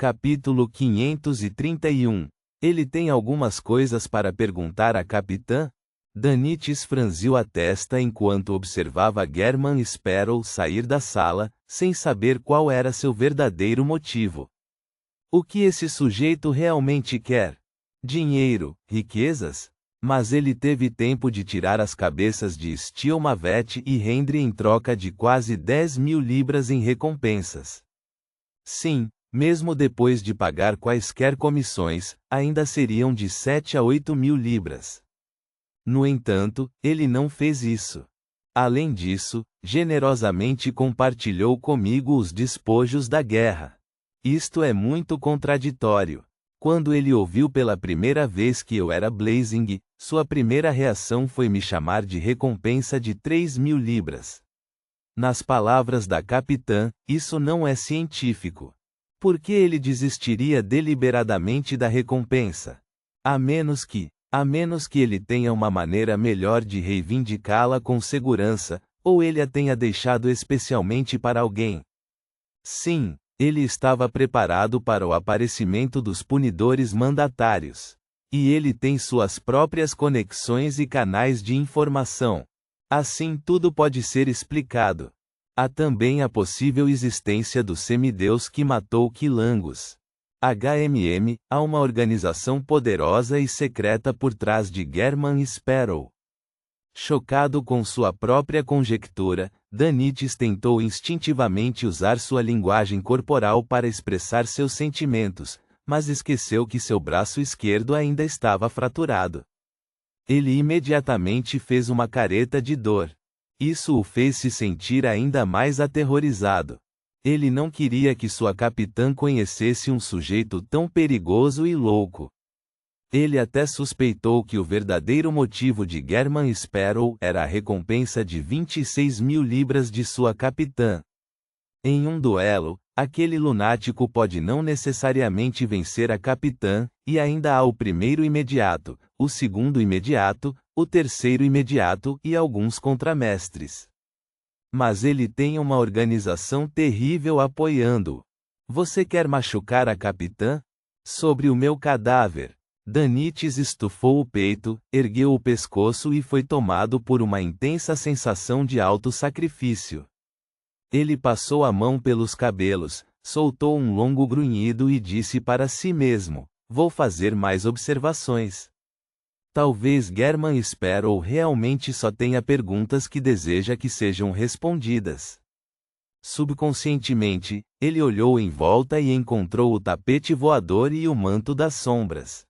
Capítulo 531. Ele tem algumas coisas para perguntar à capitã? Danites franziu a testa enquanto observava German Sparrow sair da sala, sem saber qual era seu verdadeiro motivo. O que esse sujeito realmente quer? Dinheiro, riquezas? Mas ele teve tempo de tirar as cabeças de Steel Mavet e Hendry em troca de quase 10.000 libras em recompensas. Sim, mesmo depois de pagar quaisquer comissões, ainda seriam de 7 a 8.000 libras. No entanto, ele não fez isso. Além disso, generosamente compartilhou comigo os despojos da guerra. Isto é muito contraditório. Quando ele ouviu pela primeira vez que eu era Blazing, sua primeira reação foi me chamar de recompensa de 3.000 libras. Nas palavras da capitã, isso não é científico. Por que ele desistiria deliberadamente da recompensa? A menos que ele tenha uma maneira melhor de reivindicá-la com segurança, ou ele a tenha deixado especialmente para alguém. Sim, ele estava preparado para o aparecimento dos punidores mandatários. E ele tem suas próprias conexões e canais de informação. Assim tudo pode ser explicado. Há também a possível existência do semideus que matou Quilangos. Há uma organização poderosa e secreta por trás de German Sparrow. Chocado com sua própria conjectura, Danites tentou instintivamente usar sua linguagem corporal para expressar seus sentimentos, mas esqueceu que seu braço esquerdo ainda estava fraturado. Ele imediatamente fez uma careta de dor. Isso o fez se sentir ainda mais aterrorizado. Ele não queria que sua capitã conhecesse um sujeito tão perigoso e louco. Ele até suspeitou que o verdadeiro motivo de German Sparrow era a recompensa de 26.000 libras de sua capitã. Em um duelo, aquele lunático pode não necessariamente vencer a capitã, e ainda há o primeiro imediato, o segundo imediato, o terceiro imediato e alguns contramestres. Mas ele tem uma organização terrível apoiando-o. Você quer machucar a capitã? Sobre o meu cadáver. Danites estufou o peito, ergueu o pescoço e foi tomado por uma intensa sensação de auto-sacrifício. Ele passou a mão pelos cabelos, soltou um longo grunhido e disse para si mesmo: vou fazer mais observações. Talvez German Sparrow realmente só tenha perguntas que deseja que sejam respondidas. Subconscientemente, ele olhou em volta e encontrou o tapete voador e o manto das sombras.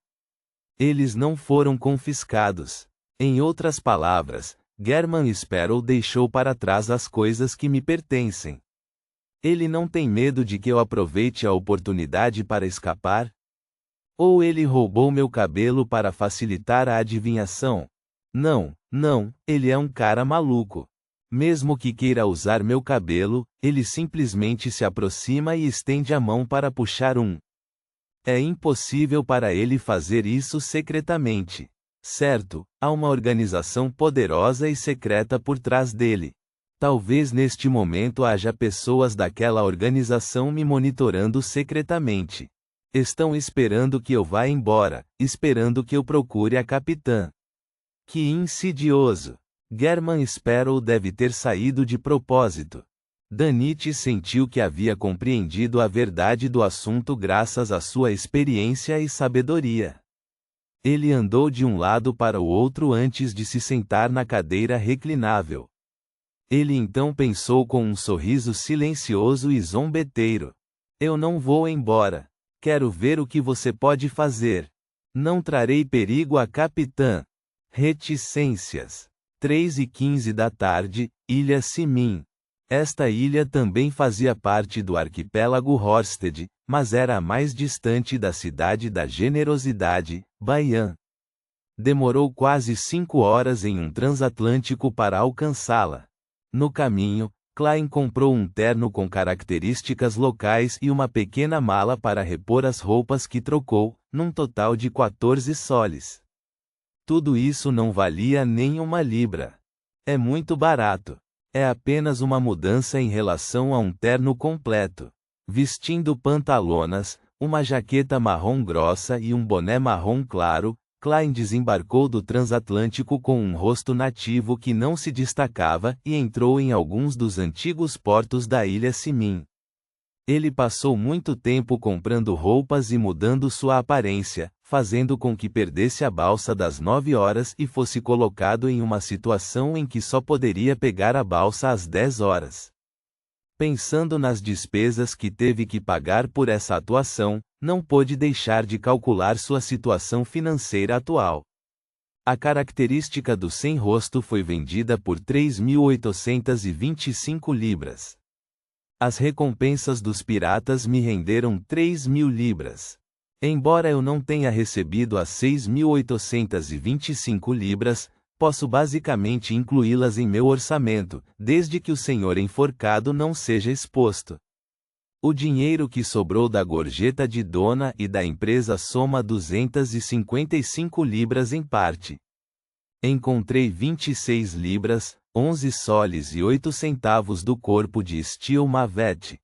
Eles não foram confiscados. Em outras palavras, German Sparrow deixou para trás as coisas que me pertencem. Ele não tem medo de que eu aproveite a oportunidade para escapar? Ou ele roubou meu cabelo para facilitar a adivinhação? Não, ele é um cara maluco. Mesmo que queira usar meu cabelo, ele simplesmente se aproxima e estende a mão para puxar um. É impossível para ele fazer isso secretamente. Certo, há uma organização poderosa e secreta por trás dele. Talvez neste momento haja pessoas daquela organização me monitorando secretamente. Estão esperando que eu vá embora, esperando que eu procure a capitã. Que insidioso! German Sparrow deve ter saído de propósito. Danites sentiu que havia compreendido a verdade do assunto graças à sua experiência e sabedoria. Ele andou de um lado para o outro antes de se sentar na cadeira reclinável. Ele então pensou com um sorriso silencioso e zombeteiro: eu não vou embora. Quero ver o que você pode fazer. Não trarei perigo à capitã. Reticências. 3h15 da tarde, Ilha Simin. Esta ilha também fazia parte do arquipélago Horsted, mas era a mais distante da cidade da Generosidade, Baian. Demorou quase 5 horas em um transatlântico para alcançá-la. No caminho, Klein comprou um terno com características locais e uma pequena mala para repor as roupas que trocou, num total de 14 soles. Tudo isso não valia nem uma libra. É muito barato. É apenas uma mudança em relação a um terno completo. Vestindo pantalonas, uma jaqueta marrom grossa e um boné marrom claro. Klein desembarcou do transatlântico com um rosto nativo que não se destacava e entrou em alguns dos antigos portos da ilha Simin. Ele passou muito tempo comprando roupas e mudando sua aparência, fazendo com que perdesse a balsa das 9 horas e fosse colocado em uma situação em que só poderia pegar a balsa às 10 horas. Pensando nas despesas que teve que pagar por essa atuação, não pôde deixar de calcular sua situação financeira atual. A característica do sem-rosto foi vendida por 3.825 libras. As recompensas dos piratas me renderam 3.000 libras. Embora eu não tenha recebido as 6.825 libras, posso basicamente incluí-las em meu orçamento, desde que o senhor enforcado não seja exposto. O dinheiro que sobrou da gorjeta de dona e da empresa soma 255 libras em parte. Encontrei 26 libras, 11 soles e 8 centavos do corpo de Steel Mavet.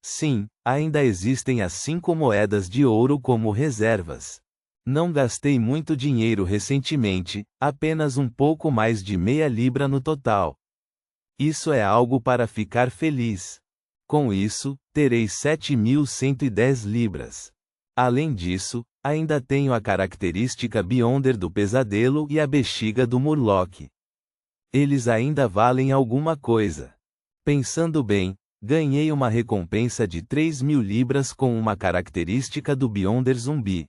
Sim, ainda existem as 5 moedas de ouro como reservas. Não gastei muito dinheiro recentemente, apenas um pouco mais de meia libra no total. Isso é algo para ficar feliz. Com isso, terei 7.110 libras. Além disso, ainda tenho a característica Beyonder do pesadelo e a bexiga do Murloc. Eles ainda valem alguma coisa. Pensando bem, ganhei uma recompensa de 3.000 libras com uma característica do Beyonder zumbi.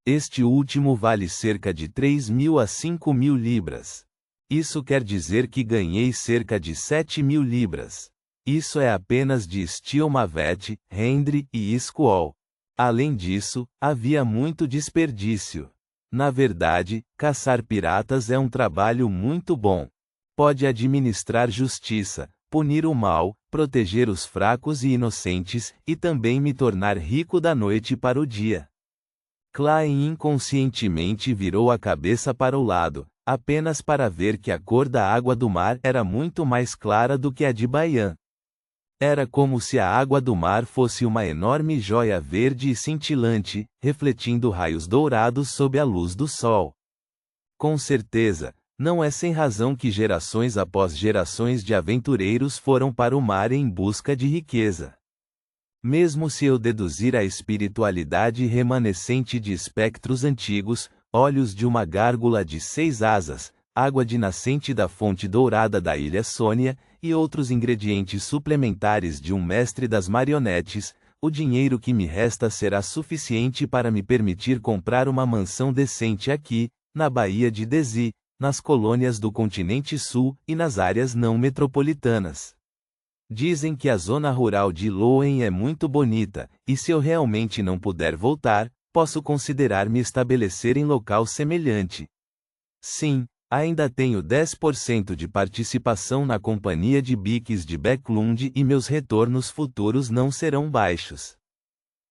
Este último vale cerca de 3.000 a 5.000 libras. Isso quer dizer que ganhei cerca de 7.000 libras. Isso é apenas de Steel Mavet, Rendre e Squall. Além disso, havia muito desperdício. Na verdade, caçar piratas é um trabalho muito bom. Pode administrar justiça, punir o mal, proteger os fracos e inocentes, e também me tornar rico da noite para o dia. Klein inconscientemente virou a cabeça para o lado, apenas para ver que a cor da água do mar era muito mais clara do que a de Bayan. Era como se a água do mar fosse uma enorme joia verde e cintilante, refletindo raios dourados sob a luz do sol. Com certeza, não é sem razão que gerações após gerações de aventureiros foram para o mar em busca de riqueza. Mesmo se eu deduzir a espiritualidade remanescente de espectros antigos, olhos de uma gárgula de 6 asas, água de nascente da fonte dourada da ilha Sônia, e outros ingredientes suplementares de um mestre das marionetes, o dinheiro que me resta será suficiente para me permitir comprar uma mansão decente aqui, na Baía de Desi, nas colônias do continente sul e nas áreas não metropolitanas. Dizem que a zona rural de Loen é muito bonita, e se eu realmente não puder voltar, posso considerar me estabelecer em local semelhante. Sim, ainda tenho 10% de participação na companhia de biques de Backlund e meus retornos futuros não serão baixos.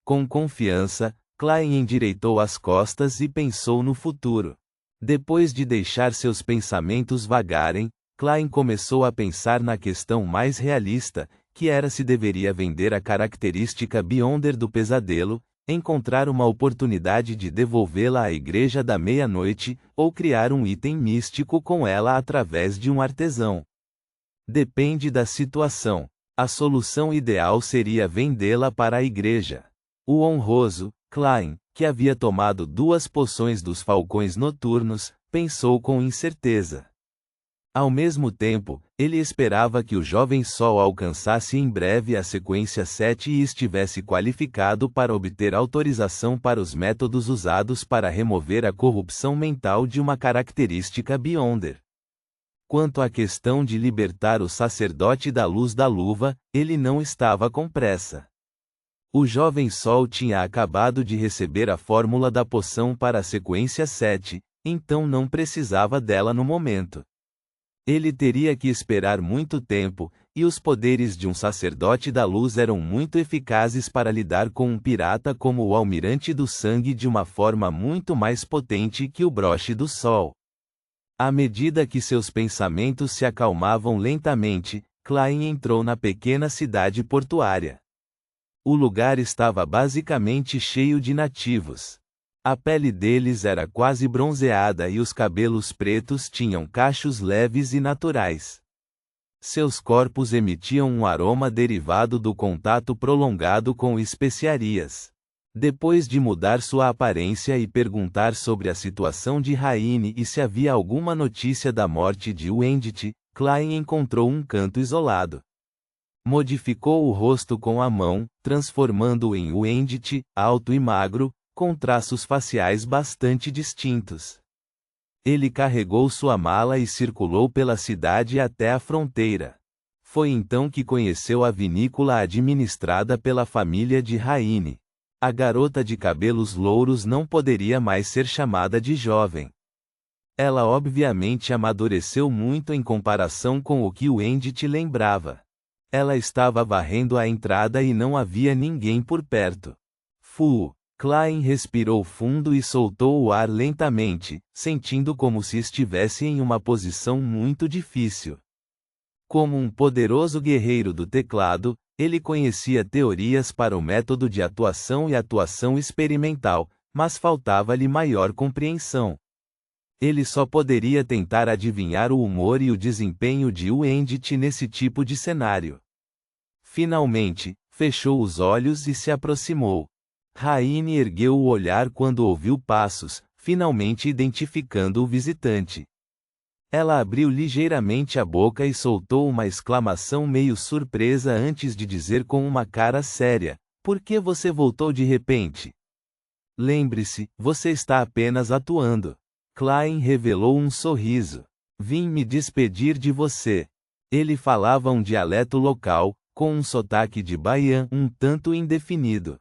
Com confiança, Klein endireitou as costas e pensou no futuro. Depois de deixar seus pensamentos vagarem, Klein começou a pensar na questão mais realista, que era se deveria vender a característica Beyonder do pesadelo, encontrar uma oportunidade de devolvê-la à Igreja da Meia-Noite, ou criar um item místico com ela através de um artesão. Depende da situação. A solução ideal seria vendê-la para a Igreja. O honroso, Klein, que havia tomado 2 poções dos falcões noturnos, pensou com incerteza. Ao mesmo tempo, ele esperava que o jovem Sol alcançasse em breve a sequência 7 e estivesse qualificado para obter autorização para os métodos usados para remover a corrupção mental de uma característica Beyonder. Quanto à questão de libertar o sacerdote da luz da luva, ele não estava com pressa. O jovem Sol tinha acabado de receber a fórmula da poção para a sequência 7, então não precisava dela no momento. Ele teria que esperar muito tempo, e os poderes de um sacerdote da luz eram muito eficazes para lidar com um pirata como o Almirante do Sangue de uma forma muito mais potente que o Broche do Sol. À medida que seus pensamentos se acalmavam lentamente, Klein entrou na pequena cidade portuária. O lugar estava basicamente cheio de nativos. A pele deles era quase bronzeada e os cabelos pretos tinham cachos leves e naturais. Seus corpos emitiam um aroma derivado do contato prolongado com especiarias. Depois de mudar sua aparência e perguntar sobre a situação de Raine e se havia alguma notícia da morte de Wendy, Klein encontrou um canto isolado. Modificou o rosto com a mão, transformando-o em Wendy, alto e magro, com traços faciais bastante distintos. Ele carregou sua mala e circulou pela cidade até a fronteira. Foi então que conheceu a vinícola administrada pela família de Raine. A garota de cabelos louros não poderia mais ser chamada de jovem. Ela obviamente amadureceu muito em comparação com o que Wendy te lembrava. Ela estava varrendo a entrada e não havia ninguém por perto. Klein respirou fundo e soltou o ar lentamente, sentindo como se estivesse em uma posição muito difícil. Como um poderoso guerreiro do teclado, ele conhecia teorias para o método de atuação e atuação experimental, mas faltava-lhe maior compreensão. Ele só poderia tentar adivinhar o humor e o desempenho de Wendy nesse tipo de cenário. Finalmente, fechou os olhos e se aproximou. Raine ergueu o olhar quando ouviu passos, finalmente identificando o visitante. Ela abriu ligeiramente a boca e soltou uma exclamação meio surpresa antes de dizer com uma cara séria: "Por que você voltou de repente?" "Lembre-se, você está apenas atuando." Klein revelou um sorriso. "Vim me despedir de você." Ele falava um dialeto local, com um sotaque de Baian um tanto indefinido.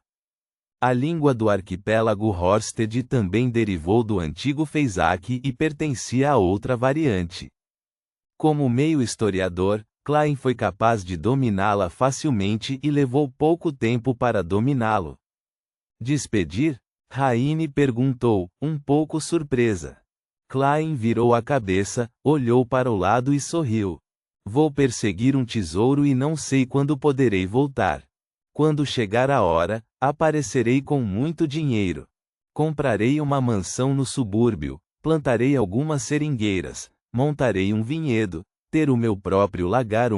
A língua do arquipélago Horsted também derivou do antigo Feisak e pertencia a outra variante. Como meio historiador, Klein foi capaz de dominá-la facilmente e levou pouco tempo para dominá-lo. "Despedir?" Raine perguntou, um pouco surpresa. Klein virou a cabeça, olhou para o lado e sorriu. "Vou perseguir um tesouro e não sei quando poderei voltar. Quando chegar a hora, aparecerei com muito dinheiro. Comprarei uma mansão no subúrbio, plantarei algumas seringueiras, montarei um vinhedo, ter o meu próprio lagar,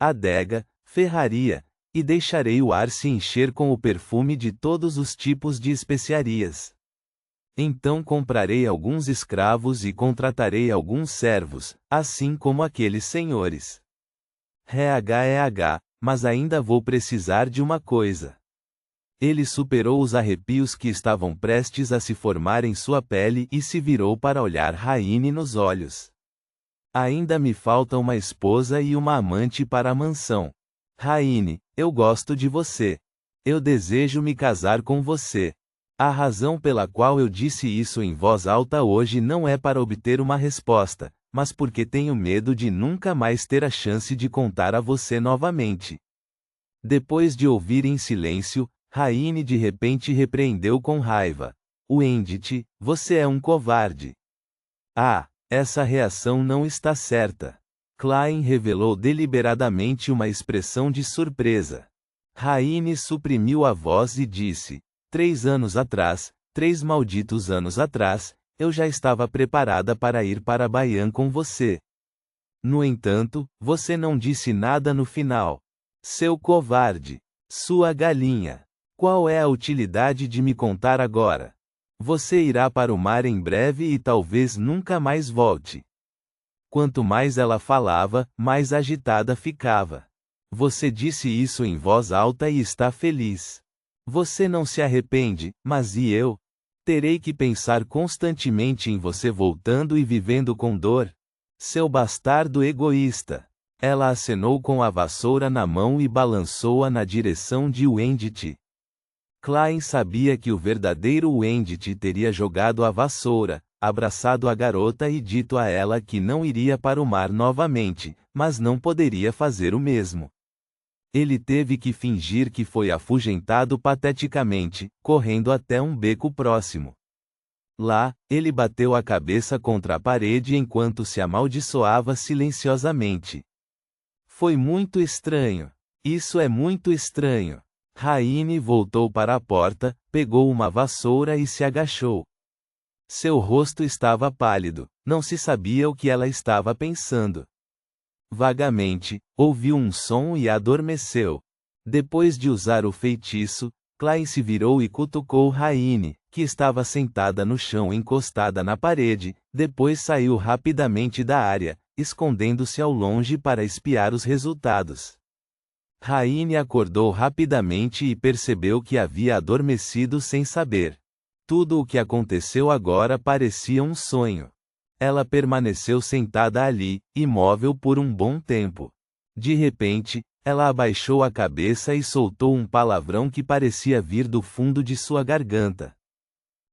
adega, ferraria, e deixarei o ar se encher com o perfume de todos os tipos de especiarias. Então comprarei alguns escravos e contratarei alguns servos, assim como aqueles senhores. Mas ainda vou precisar de uma coisa." Ele superou os arrepios que estavam prestes a se formar em sua pele e se virou para olhar Raine nos olhos. "Ainda me falta uma esposa e uma amante para a mansão. Raine, eu gosto de você. Eu desejo me casar com você. A razão pela qual eu disse isso em voz alta hoje não é para obter uma resposta, mas porque tenho medo de nunca mais ter a chance de contar a você novamente." Depois de ouvir em silêncio, Raine de repente repreendeu com raiva: "Wendy, você é um covarde." "Ah, essa reação não está certa." Klein revelou deliberadamente uma expressão de surpresa. Raine suprimiu a voz e disse: 3 anos atrás, 3 malditos anos atrás, eu já estava preparada para ir para Baian com você. No entanto, você não disse nada no final. Seu covarde. Sua galinha. Qual é a utilidade de me contar agora? Você irá para o mar em breve e talvez nunca mais volte. Quanto mais ela falava, mais agitada ficava. Você disse isso em voz alta e está feliz. Você não se arrepende, mas e eu? Terei que pensar constantemente em você voltando e vivendo com dor. Seu bastardo egoísta. Ela acenou com a vassoura na mão e balançou-a na direção de Wendy. Klein sabia que o verdadeiro Wendy teria jogado a vassoura, abraçado a garota e dito a ela que não iria para o mar novamente, mas não poderia fazer o mesmo. Ele teve que fingir que foi afugentado pateticamente, correndo até um beco próximo. Lá, ele bateu a cabeça contra a parede enquanto se amaldiçoava silenciosamente. Foi muito estranho. Isso é muito estranho. Raine voltou para a porta, pegou uma vassoura e se agachou. Seu rosto estava pálido, não se sabia o que ela estava pensando. Vagamente, ouviu um som e adormeceu. Depois de usar o feitiço, Klein se virou e cutucou Raine, que estava sentada no chão encostada na parede, depois saiu rapidamente da área, escondendo-se ao longe para espiar os resultados. Raine acordou rapidamente e percebeu que havia adormecido sem saber. Tudo o que aconteceu agora parecia um sonho. Ela permaneceu sentada ali, imóvel por um bom tempo. De repente, ela abaixou a cabeça e soltou um palavrão que parecia vir do fundo de sua garganta.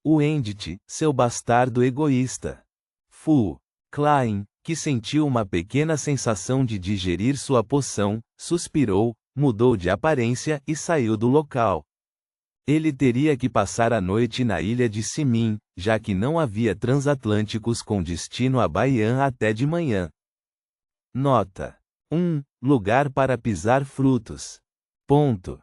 Wendy, seu bastardo egoísta. Fu. Klein, que sentiu uma pequena sensação de digerir sua poção, suspirou, mudou de aparência e saiu do local. Ele teria que passar a noite na ilha de Simin, já que não havia transatlânticos com destino a Baian até de manhã. Nota: 1. Lugar para pisar frutos. Ponto.